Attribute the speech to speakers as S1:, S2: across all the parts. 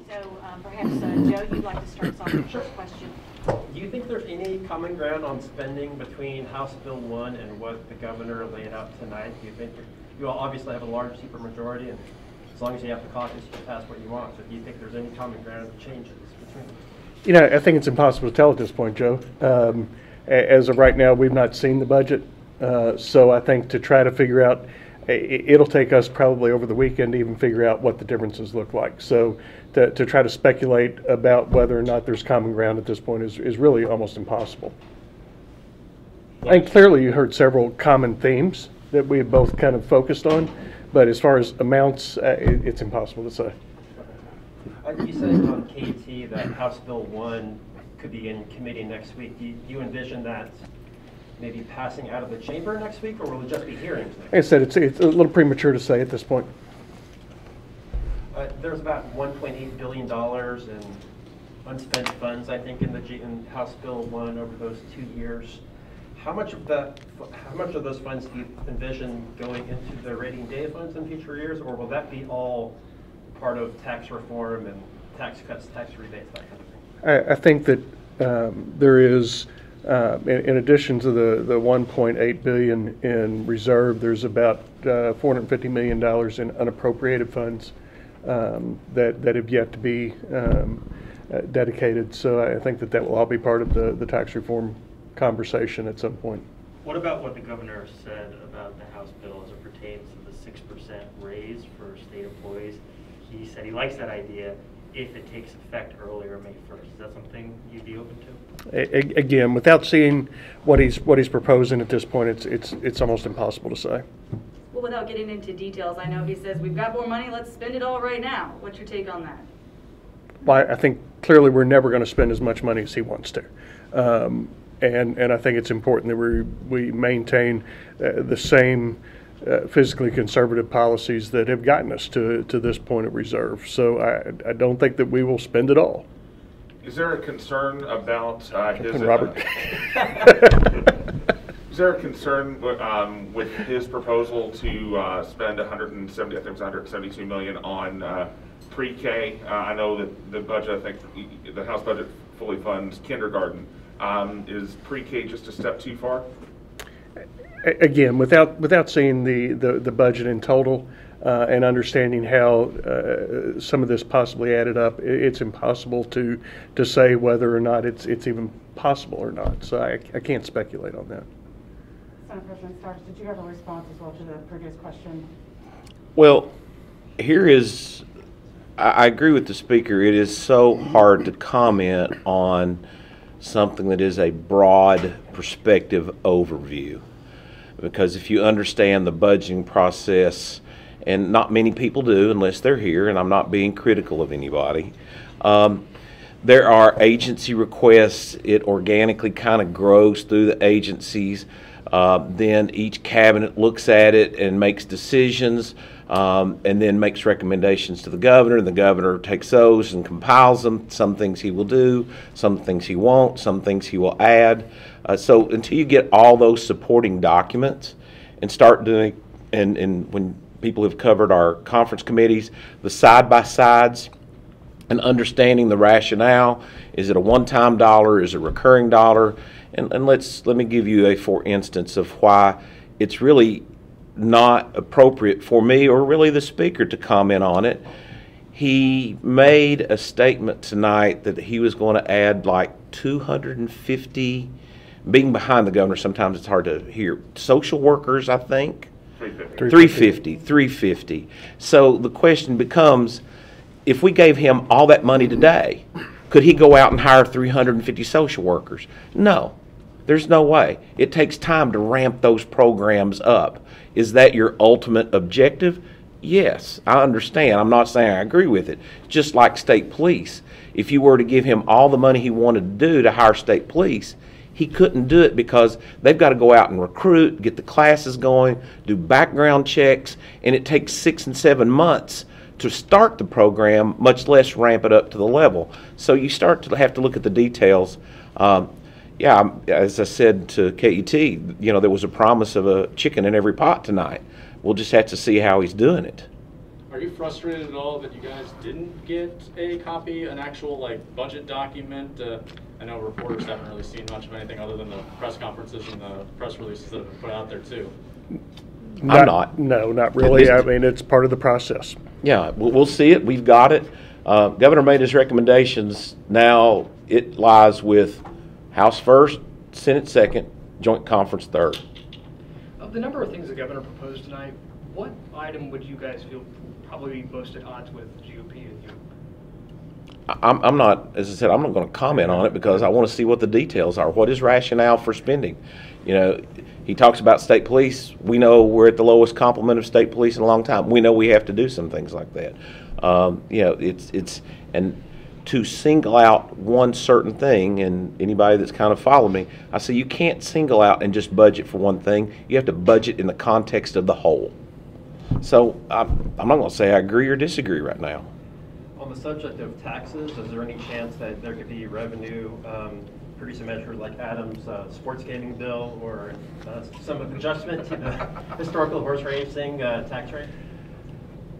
S1: So perhaps, Joe, you'd like to start us off with the first question.
S2: Do you think there's any common ground on spending between House Bill 1 and what the governor laid out tonight? Do you think you all obviously have a large supermajority, and as long as you have the caucus, you can pass what you want. So do you think there's any common ground of changes between them?
S3: You know, I think it's impossible to tell at this point, Joe. As of right now, we've not seen the budget. So I think to try to figure out, it'll take us probably over the weekend to even figure out what the differences look like. So to try to speculate about whether or not there's common ground at this point is really almost impossible. And clearly you heard several common themes that we have both kind of focused on, but as far as amounts, it's impossible to say.
S2: You said on KT that House Bill 1 could be in committee next week. Do you envision that maybe passing out of the chamber next week, or will it just be hearings next week?
S3: Like I said, it's a little premature to say at this point.
S2: There's about $1.8 billion in unspent funds, I think, in House Bill 1 over those 2 years. How much of those funds do you envision going into the rating data funds in future years, or will that be all part of tax reform and tax cuts, tax rebates, that kind of thing?
S3: I think that there is, in addition to the $1.8 billion in reserve, there's about $450 million in unappropriated funds that have yet to be dedicated. So I think that will all be part of the tax reform conversation at some point.
S4: What about what the governor said about the House bill as it pertains to the 6% raise for state employees? He said he likes that idea if it takes effect earlier, May 1st. Is that something you'd be open to?
S3: Again, without seeing what he's proposing at this point, it's almost impossible to say.
S5: Well, without getting into details, I know he says we've got more money, let's spend it all right now. What's your take on that?
S3: Well, I think clearly we're never going to spend as much money as he wants to. And I think it's important that we maintain the same physically conservative policies that have gotten us to this point of reserve. So I don't think that we will spend it all.
S6: Is there a concern about his
S3: Robert?
S6: Is there a concern with his proposal to spend $172 million on PreK? I know that the budget, I think the House budget fully funds kindergarten. Is PreK just a step too far?
S3: Again, without seeing the budget in total and understanding how some of this possibly added up, it's impossible to say whether or not it's even possible or not. So I can't speculate on that.
S1: Senate President Stivers, did you have a response as well to the previous question?
S7: Well, I agree with the speaker. It is so hard to comment on something that is a broad perspective overview, because if you understand the budgeting process, and not many people do unless they're here, and I'm not being critical of anybody, there are agency requests. It organically kind of grows through the agencies. Then each cabinet looks at it and makes decisions, and then makes recommendations to the governor, and the governor takes those and compiles them. Some things he will do, some things he won't, some things he will add. So until you get all those supporting documents and start doing, and when people have covered our conference committees, the side-by-sides and understanding the rationale, is it a one-time dollar, is it a recurring dollar? And let me give you a for instance of why it's really not appropriate for me or really the speaker to comment on it. He made a statement tonight that he was going to add like 250, being behind the governor sometimes it's hard to hear, social workers, I think. 350. So the question becomes, if we gave him all that money today, could he go out and hire 350 social workers? No, there's no way. It takes time to ramp those programs up. Is that your ultimate objective? Yes, I understand. I'm not saying I agree with it. Just like state police. If you were to give him all the money he wanted to do to hire state police, he couldn't do it because they've got to go out and recruit, get the classes going, do background checks, and it takes 6 and 7 months to start the program, much less ramp it up to the level. So you start to have to look at the details. Yeah, as I said to KET, there was a promise of a chicken in every pot tonight. We'll just have to see how he's doing it.
S8: Are you frustrated at all that you guys didn't get a copy, an actual like budget document? I know reporters haven't really seen much of anything other than the press conferences and the press releases that have been put out there too.
S7: I'm not.
S3: No, not really. I mean, it's part of the process.
S7: Yeah, we'll see it. We've got it. Governor made his recommendations. Now it lies with House first, Senate second, Joint Conference third.
S9: Of the number of things the governor proposed tonight, what item would you guys feel probably most at odds with GOP and you?
S7: I'm not, as I said, I'm not going to comment on it because I want to see what the details are. What is rationale for spending? You know, he talks about state police. We know we're at the lowest complement of state police in a long time. We know we have to do some things like that. You know, and to single out one certain thing, and anybody that's kind of followed me, I say you can't single out and just budget for one thing. You have to budget in the context of the whole. So I'm not going to say I agree or disagree right now.
S2: On the subject of taxes, is there any chance that there could be revenue producing measures like Adam's sports gaming bill or some adjustment to the historical horse racing tax rate?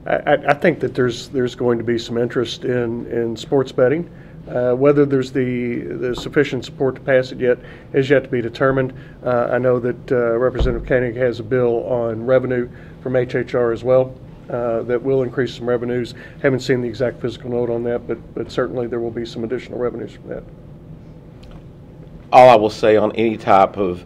S3: I think that there's going to be some interest in sports betting. Whether there's the sufficient support to pass it yet is yet to be determined. I know that Representative Koenig has a bill on revenue from HHR as well that will increase some revenues. Haven't seen the exact physical note on that, but certainly there will be some additional revenues from that.
S7: All I will say on any type of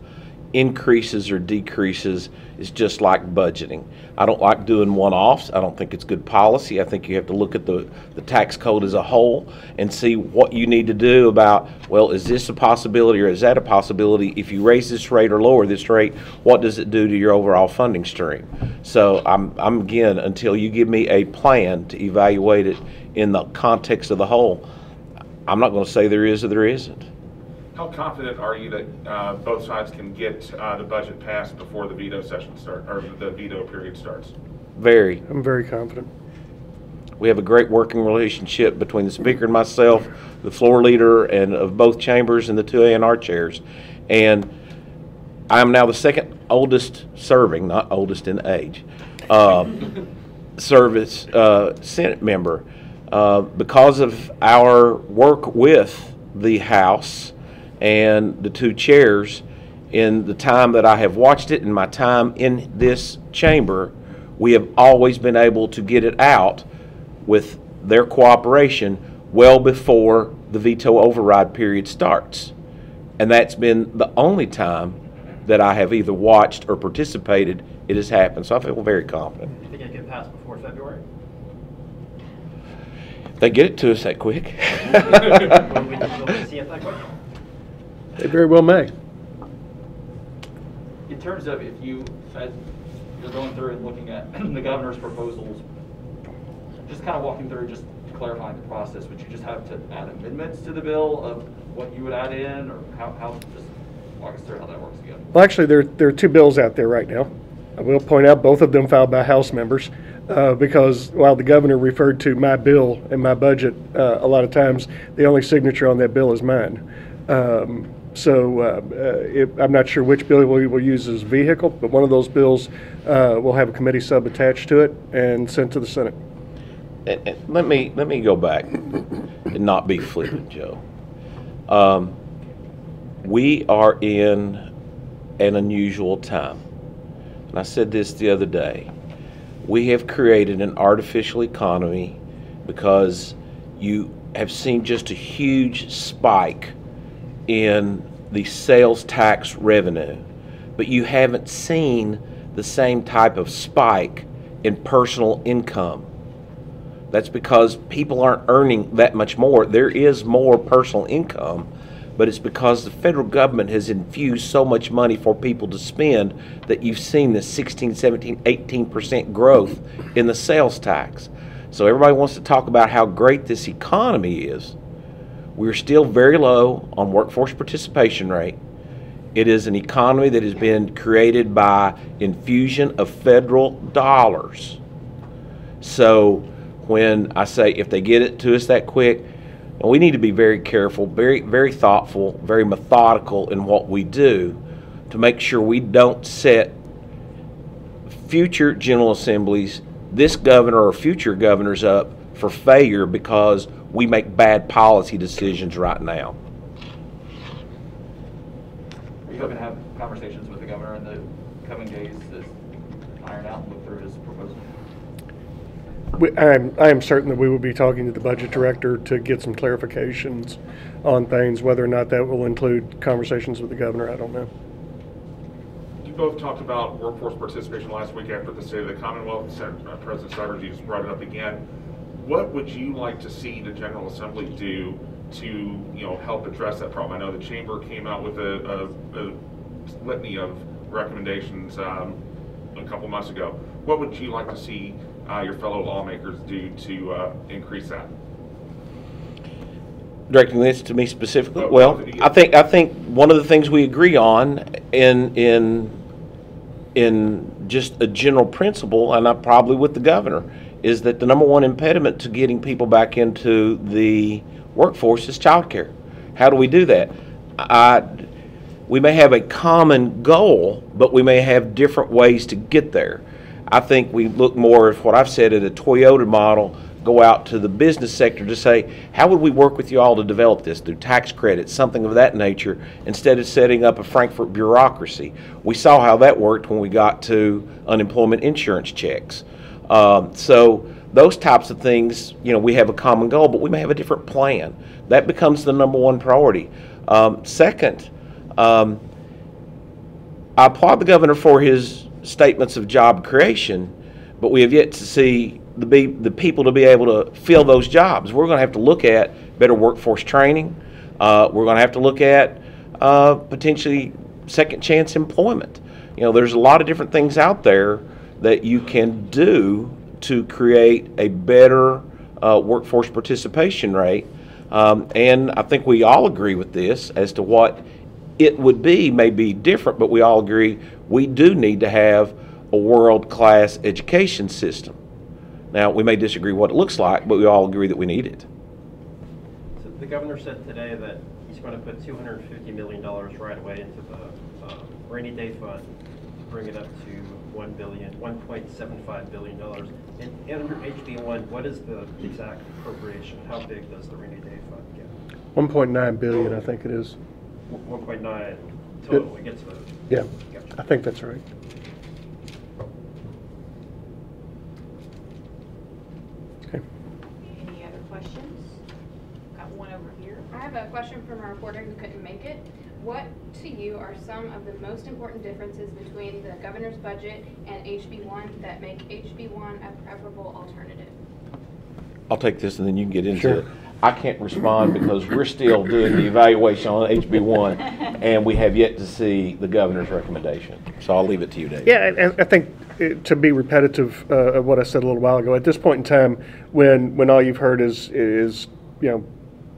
S7: increases or decreases is just like budgeting. I don't like doing one-offs. I don't think it's good policy. I think you have to look at the tax code as a whole and see what you need to do about, well, is this a possibility or is that a possibility? If you raise this rate or lower this rate, what does it do to your overall funding stream? So I'm again, until you give me a plan to evaluate it in the context of the whole, I'm not going to say there is or there isn't.
S6: How confident are you that both sides can get the budget passed before the veto session starts, or the veto period starts?
S7: Very.
S3: I'm very confident.
S7: We have a great working relationship between the speaker and myself, the floor leader, and of both chambers and the two A&R chairs. And I'm now the second oldest serving, not oldest in age, service Senate member. Because of our work with the House and the two chairs, in the time that I have watched it and my time in this chamber, we have always been able to get it out with their cooperation well before the veto override period starts. And that's been the only time that I have either watched or participated it has happened. So I feel very confident.
S2: Do you think it can pass before February?
S7: If they get it to us that quick.
S2: Will we see it that quick?
S3: They very well may.
S10: In terms of if you're going through and looking at the governor's proposals, just kind of walking through, just clarifying the process, would you just have to add amendments to the bill of what you would add in, or how just walk us through how that works again? Well,
S3: actually, there are two bills out there right now. I will point out both of them filed by House members because while the governor referred to my bill and my budget, a lot of times the only signature on that bill is mine. I'm not sure which bill we will use as a vehicle, but one of those bills will have a committee sub attached to it and sent to the Senate.
S7: And let me go back and not be flippant, Joe. We are in an unusual time. And I said this the other day. We have created an artificial economy because you have seen just a huge spike in the sales tax revenue, but you haven't seen the same type of spike in personal income. That's because people aren't earning that much more. There is more personal income, but it's because the federal government has infused so much money for people to spend that you've seen this 16, 17, 18% growth in the sales tax. So everybody wants to talk about how great this economy is. We're still very low on workforce participation rate. It is an economy that has been created by infusion of federal dollars. So when I say if they get it to us that quick, we need to be very careful, very, very thoughtful, very methodical in what we do to make sure we don't set future General Assemblies this governor or future governors up for failure because we make bad policy decisions right now.
S10: Are you hoping to have conversations with the governor in the coming days to iron out and look through his proposal?
S3: I am certain that we will be talking to the budget director to get some clarifications on things. Whether or not that will include conversations with the governor, I don't know.
S6: You both talked about workforce participation last week after the State of the Commonwealth. President Stivers, you just brought it up again. What would you like to see the General Assembly do to help address that problem? I know the Chamber came out with a litany of recommendations a couple months ago. What would you like to see your fellow lawmakers do to increase that?
S7: Directing this to me specifically, well, I think one of the things we agree on in just a general principle, and probably with the governor, is that the number one impediment to getting people back into the workforce is childcare. How do we do that? We may have a common goal, but we may have different ways to get there. I think we look more at what I've said at a Toyota model, go out to the business sector to say, how would we work with you all to develop this through tax credits, something of that nature, instead of setting up a Frankfurt bureaucracy. We saw how that worked when we got to unemployment insurance checks. So those types of things, we have a common goal, but we may have a different plan. That becomes the number one priority. Second, I applaud the governor for his statements of job creation, but we have yet to see the people to be able to fill those jobs. We're going to have to look at better workforce training. We're going to have to look at potentially second chance employment. There's a lot of different things out there that you can do to create a better workforce participation rate. And I think we all agree with this as to what it would be, may be different, but we all agree we do need to have a world-class education system. Now, we may disagree what it looks like, but we all agree that we need it.
S2: So the governor said today that he's going to put $250 million right away into the rainy day fund, bring it up to $1.75 billion. And under HB1, what is the exact appropriation? How big does the rainy day fund get?
S3: 1.9 billion, I think it is.
S2: 1.9 total. It gets voted.
S3: Yeah,
S2: Gotcha.
S3: I think that's right. Okay.
S11: Any other questions? Got one over here. I have a question from a reporter who couldn't make it. What, to you, are some of the most important differences between the governor's budget and HB1 that make HB1 a preferable alternative?
S7: I'll take this and then you can get into
S3: Sure.
S7: it. I can't respond because we're still doing the evaluation on HB1 and we have yet to see the governor's recommendation. So I'll leave it to you, Dave.
S3: Yeah, and I think to be repetitive of what I said a little while ago, at this point in time, when all you've heard is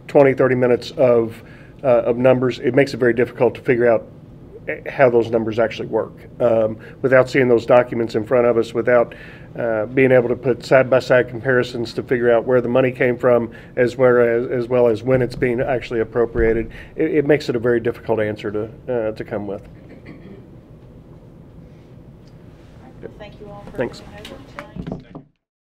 S3: 20, 30 minutes of numbers, it makes it very difficult to figure out how those numbers actually work. Without seeing those documents in front of us, without being able to put side-by-side comparisons to figure out where the money came from, as well as when it's being actually appropriated, it makes it a very difficult answer to come with.
S11: Thank you all for
S3: Thanks.
S11: coming over.